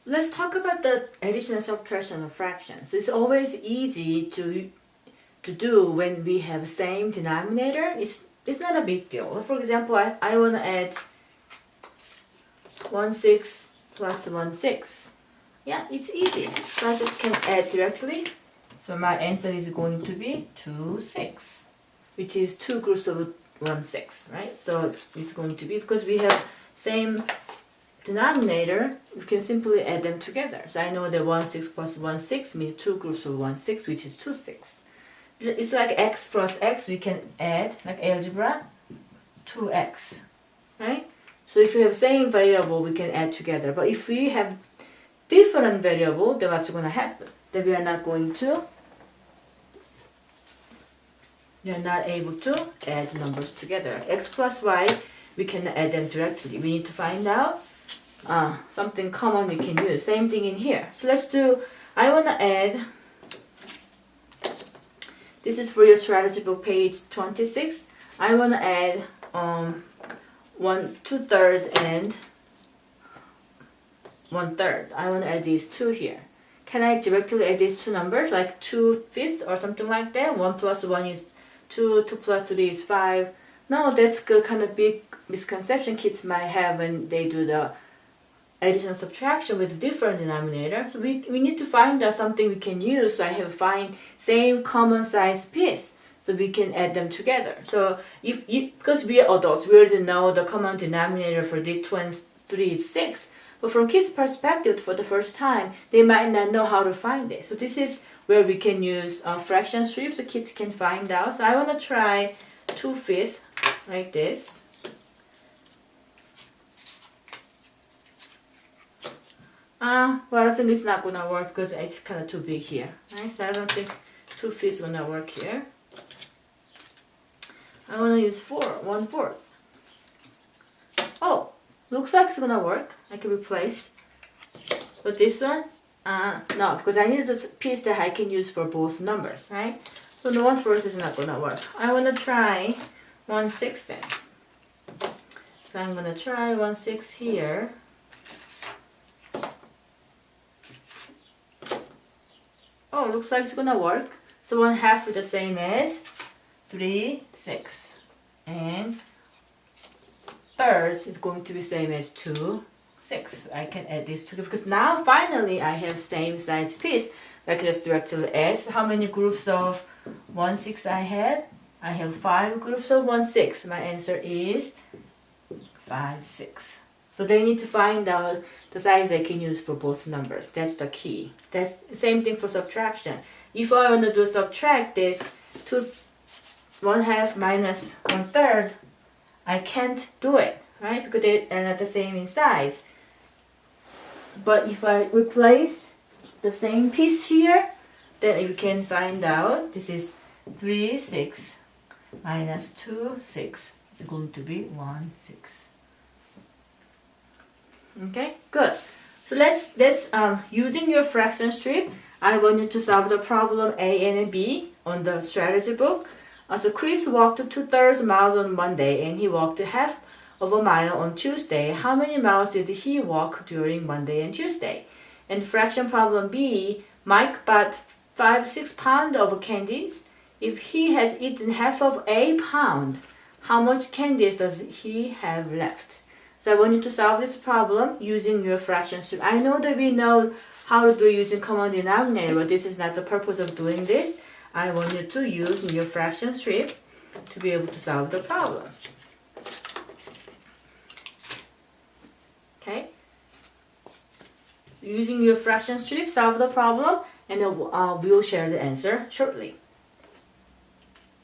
Let's talk about the addition and subtraction of fractions. It's always easy to do when we have same denominator. It's not a big deal. For example, I want to add 1/6 plus 1/6. Yeah, it's easy. So I just can add directly. So my answer is going to be 2/6, which is two groups of 1/6, right? So it's going to be, because we have same denominator, we can simply add them together. So I know that 1/6 plus 1/6 means two groups of 1/6, which is 2/6. It's like x plus x, we can add, like algebra, 2x, right? So if we have same variable, we can add together. But if we have different variable, then what's going to happen? Then we are not able to add numbers together. Like x plus y, we can add them directly. We need to find out something common we can use. Same thing in here. So let's do, I want to add, this is for your strategy book, page 26. I want to add 2/3 and 1/3. I want to add these two here. Can I directly add these two numbers, like 2/5 or something like that? 1 plus 1 is 2, 2 plus 3 is 5. No, that's the kind of big misconception kids might have when they do the addition and subtraction with different denominator. So we need to find out something we can use. So I have find same common size piece, so we can add them together. So because we are adults, we already know the common denominator for the 2 and 3 is 6. But from kids' perspective, for the first time, they might not know how to find it. So this is where we can use fraction strip so kids can find out. So I want to try 2/5 like this. Well, I think it's not gonna work because it's kind of too big here, right? So I don't think 2/5 is gonna work here. I want to use 1/4. Oh, looks like it's gonna work. I can replace. But this one, no, because I need this piece that I can use for both numbers, right? So the 1/4 is not gonna work. I want to try 1/6 then. So I'm gonna try 1/6 here. Oh, looks like it's gonna work. So 1/2 is the same as 3/6, and thirds is going to be same as 2/6. I can add these two because now finally I have same size piece. I can just directly add. So how many groups of 1/6 I have? I have 5 groups of 1/6. My answer is 5/6. So they need to find out the size they can use for both numbers. That's the key. That's the same thing for subtraction. If I want to subtract this 1/2 minus 1/3, I can't do it, right? Because they are not the same in size. But if I replace the same piece here, then you can find out this is 3/6 minus 2/6. It's going to be 1/6. Okay, good. So let's using your fraction strip, I want you to solve the problem A and B on the strategy book. So Chris walked 2/3 miles on Monday and he walked half of a mile on Tuesday. How many miles did he walk during Monday and Tuesday? And fraction problem B, Mike bought 5-6 pounds of candies. If he has eaten half of a pound, how much candies does he have left? So I want you to solve this problem using your fraction strip. I know that we know how to do it using common denominator, but this is not the purpose of doing this. I want you to use your fraction strip to be able to solve the problem. Okay? Using your fraction strip, solve the problem, and then we'll share the answer shortly.